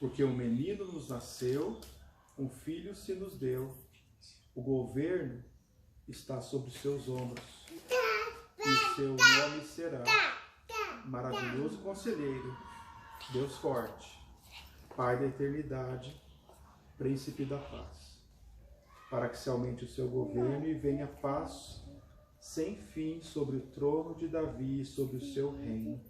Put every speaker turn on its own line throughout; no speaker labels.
Porque um menino nos nasceu, um filho se nos deu, o governo está sobre os seus ombros, e seu nome será Maravilhoso Conselheiro, Deus Forte, Pai da Eternidade, Príncipe da Paz, para que se aumente o seu governo e venha paz sem fim sobre o trono de Davi e sobre o seu reino,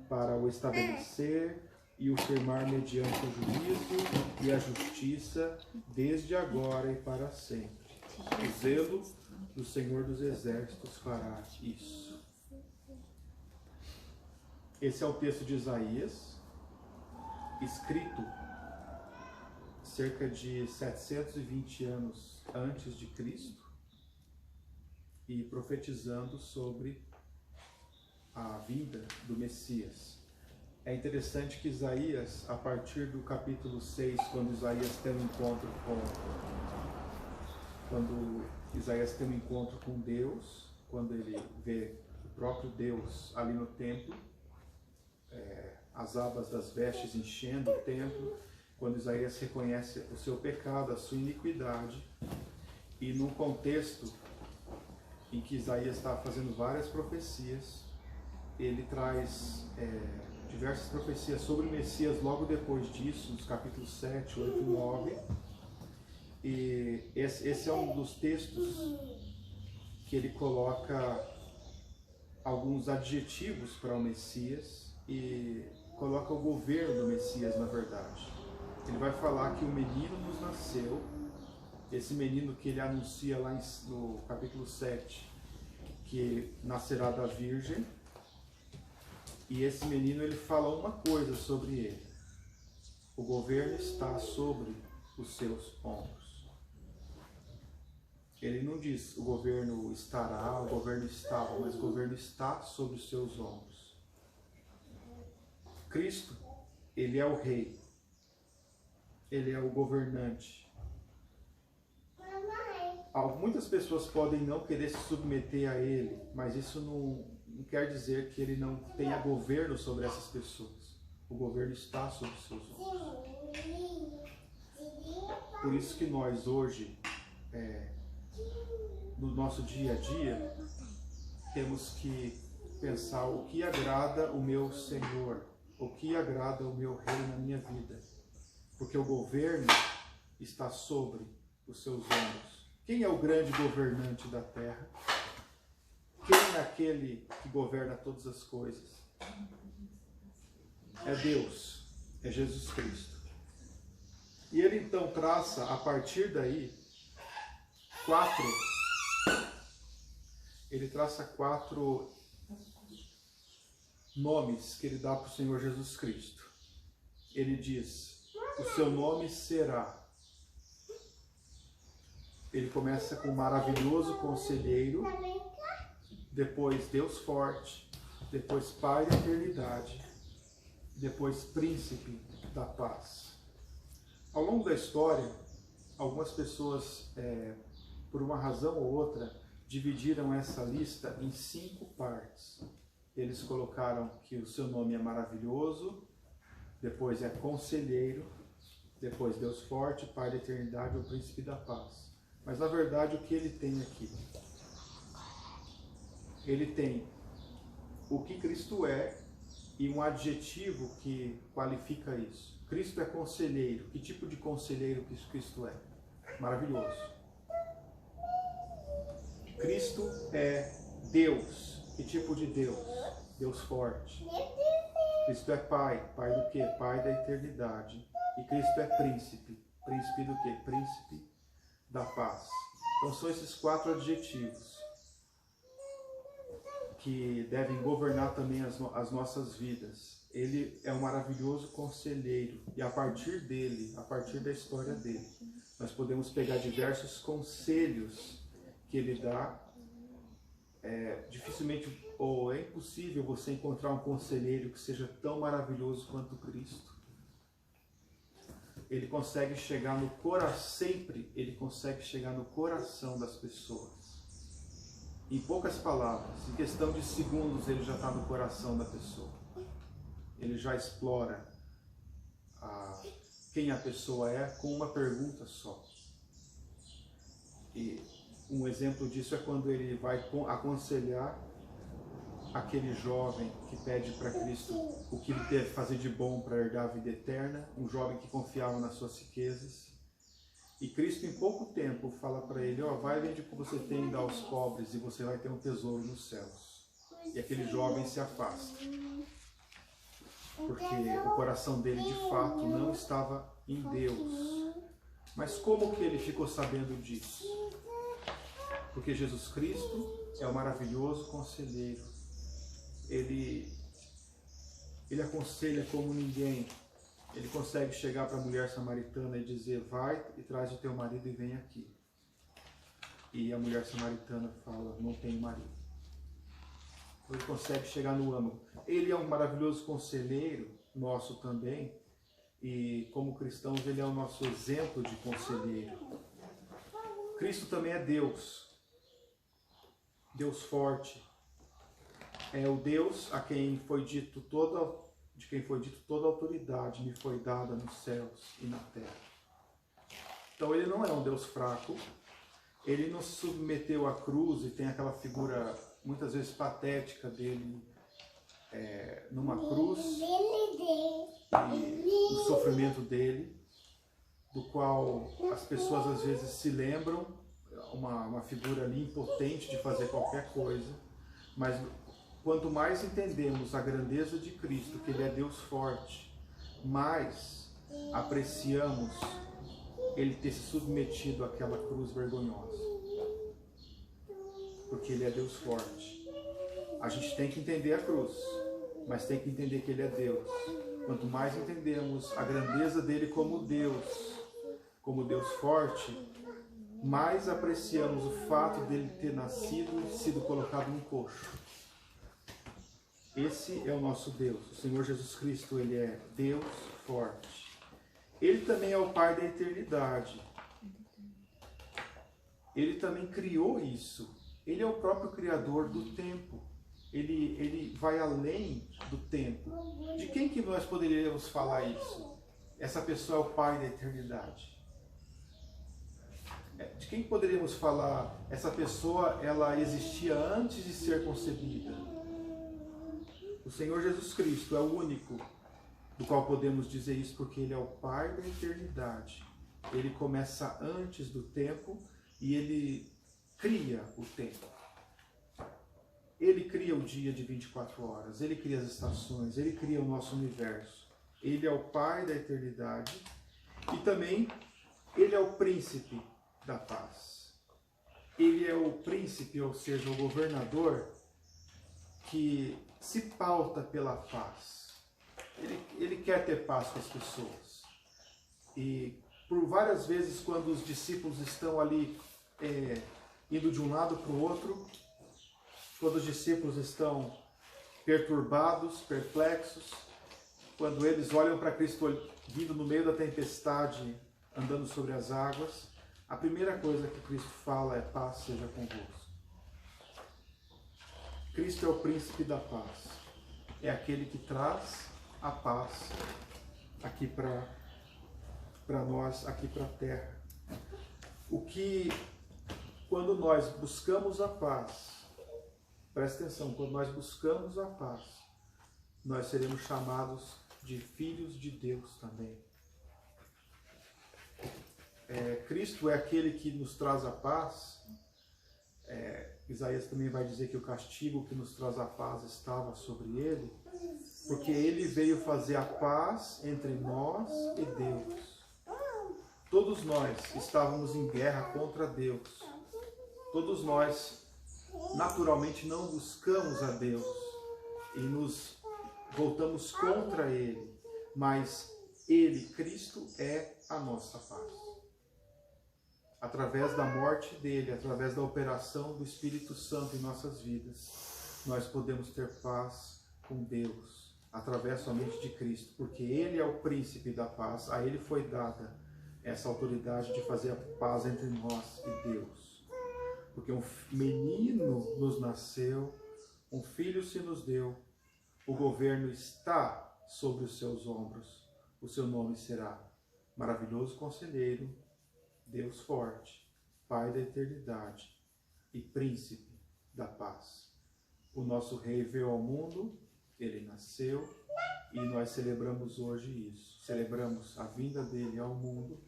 para o estabelecer e o firmar mediante o juízo e a justiça, desde agora e para sempre. O zelo do Senhor dos Exércitos fará isso. Esse é o texto de Isaías, escrito cerca de 720 anos antes de Cristo e profetizando sobre a vinda do Messias. É interessante que Isaías, a partir do capítulo 6, quando Isaías tem um encontro com Deus, quando ele vê o próprio Deus ali no templo, as abas das vestes enchendo o templo, quando Isaías reconhece o seu pecado, a sua iniquidade, e num contexto em que Isaías está fazendo várias profecias, ele traz diversas profecias sobre o Messias logo depois disso, nos capítulos 7, 8 e 9. E esse é um dos textos que ele coloca alguns adjetivos para o Messias e coloca o governo do Messias, na verdade. Ele vai falar que o menino nos nasceu, esse menino que ele anuncia lá no capítulo 7, que nascerá da Virgem. E esse menino, ele fala uma coisa sobre ele: o governo está sobre os seus ombros. Ele não diz o governo estará, o governo estava, mas o governo está sobre os seus ombros. Cristo, ele é o rei, ele é o governante. Muitas pessoas podem não querer se submeter a ele, mas isso não quer dizer que ele não tenha governo sobre essas pessoas. O governo está sobre os seus ombros. Por isso que nós hoje, no nosso dia a dia, temos que pensar o que agrada o meu Senhor, o que agrada o meu Rei na minha vida. Porque o governo está sobre os seus ombros. Quem é o grande governante da terra? Quem é aquele que governa todas as coisas? É Deus, é Jesus Cristo. E ele então traça, a partir daí, quatro nomes que ele dá para o Senhor Jesus Cristo. Ele diz: o seu nome será. Ele começa com Maravilhoso Conselheiro, depois Deus Forte, depois Pai da Eternidade, depois Príncipe da Paz. Ao longo da história, algumas pessoas, por uma razão ou outra, dividiram essa lista em 5 partes. Eles colocaram que o seu nome é Maravilhoso, depois é Conselheiro, depois Deus Forte, Pai da Eternidade ou Príncipe da Paz. Mas na verdade, o que ele tem aqui? Ele tem o que Cristo é e um adjetivo que qualifica isso. Cristo é conselheiro. Que tipo de conselheiro que Cristo é? Maravilhoso. Cristo é Deus. Que tipo de Deus? Deus forte. Cristo é Pai. Pai do quê? Pai da eternidade. E Cristo é príncipe. Príncipe do quê? Príncipe da paz. Então são esses 4 adjetivos que devem governar também as nossas vidas. Ele é um maravilhoso conselheiro, e a partir dele, a partir da história dele, nós podemos pegar diversos conselhos que ele dá. Dificilmente, ou é impossível você encontrar um conselheiro que seja tão maravilhoso quanto Cristo. Ele consegue chegar no coração, sempre ele consegue chegar no coração das pessoas. Em poucas palavras, em questão de segundos, ele já está no coração da pessoa. Ele já explora quem a pessoa é com uma pergunta só. E um exemplo disso é quando ele vai aconselhar aquele jovem que pede para Cristo o que ele deve fazer de bom para herdar a vida eterna, um jovem que confiava nas suas riquezas. E Cristo, em pouco tempo, fala para ele: ó, vai, vende o que você tem e dá aos pobres e você vai ter um tesouro nos céus. E aquele jovem se afasta, porque o coração dele de fato não estava em Deus. Mas como que ele ficou sabendo disso? Porque Jesus Cristo é o maravilhoso conselheiro. Ele aconselha como ninguém. Ele consegue chegar para a mulher samaritana e dizer: vai e traz o teu marido e vem aqui. E a mulher samaritana fala: não tenho marido. Ele consegue chegar no âmago. Ele é um maravilhoso conselheiro nosso também. E como cristãos ele é o nosso exemplo de conselheiro. Cristo também é Deus. Deus forte. É o Deus a quem foi dito de quem foi dito toda a autoridade me foi dada nos céus e na terra. Então ele não é um Deus fraco. Ele não se submeteu à cruz e tem aquela figura muitas vezes patética dele numa cruz e o sofrimento dele, do qual as pessoas às vezes se lembram, uma figura ali impotente de fazer qualquer coisa, mas quanto mais entendemos a grandeza de Cristo, que Ele é Deus forte, mais apreciamos Ele ter se submetido àquela cruz vergonhosa. Porque Ele é Deus forte. A gente tem que entender a cruz, mas tem que entender que Ele é Deus. Quanto mais entendemos a grandeza dEle como Deus forte, mais apreciamos o fato dEle ter nascido e sido colocado num coxo. Esse é o nosso Deus. O Senhor Jesus Cristo, Ele é Deus forte. Ele também é o Pai da eternidade. Ele também criou isso. Ele é o próprio Criador do tempo. Ele vai além do tempo. De quem que nós poderíamos falar isso? Essa pessoa é o Pai da eternidade. De quem poderíamos falar? Essa pessoa, ela existia antes de ser concebida. O Senhor Jesus Cristo é o único do qual podemos dizer isso, porque Ele é o Pai da eternidade. Ele começa antes do tempo e Ele cria o tempo. Ele cria o dia de 24 horas, Ele cria as estações, Ele cria o nosso universo. Ele é o Pai da eternidade e também Ele é o príncipe da paz. Ele é o príncipe, ou seja, o governador que se pauta pela paz. Ele quer ter paz com as pessoas. E por várias vezes, quando os discípulos estão ali indo de um lado para o outro, quando os discípulos estão perturbados, perplexos, quando eles olham para Cristo vindo no meio da tempestade, andando sobre as águas, a primeira coisa que Cristo fala é: paz seja convosco. Cristo é o príncipe da paz. É aquele que traz a paz aqui para nós, aqui para a terra. Quando nós buscamos a paz, presta atenção, quando nós buscamos a paz, nós seremos chamados de filhos de Deus também. Cristo é aquele que nos traz a paz. Isaías também vai dizer que o castigo que nos traz a paz estava sobre ele, porque ele veio fazer a paz entre nós e Deus. Todos nós estávamos em guerra contra Deus. Todos nós, naturalmente, não buscamos a Deus e nos voltamos contra Ele, mas Ele, Cristo, é a nossa paz. Através da morte dele, através da operação do Espírito Santo em nossas vidas, nós podemos ter paz com Deus, através somente de Cristo, porque Ele é o príncipe da paz, a Ele foi dada essa autoridade de fazer a paz entre nós e Deus. Porque um menino nos nasceu, um filho se nos deu, o governo está sobre os seus ombros, o seu nome será maravilhoso conselheiro, Deus forte, Pai da eternidade e príncipe da paz. O nosso Rei veio ao mundo, ele nasceu e nós celebramos hoje isso. Celebramos a vinda dele ao mundo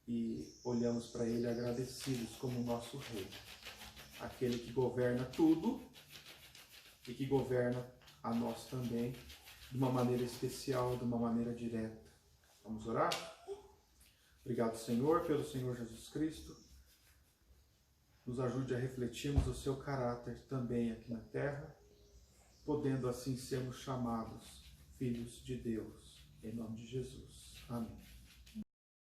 e olhamos para ele agradecidos como nosso Rei. Aquele que governa tudo e que governa a nós também de uma maneira especial, de uma maneira direta. Vamos orar? Obrigado, Senhor, pelo Senhor Jesus Cristo. Nos ajude a refletirmos o seu caráter também aqui na terra, podendo assim sermos chamados filhos de Deus. Em nome de Jesus. Amém.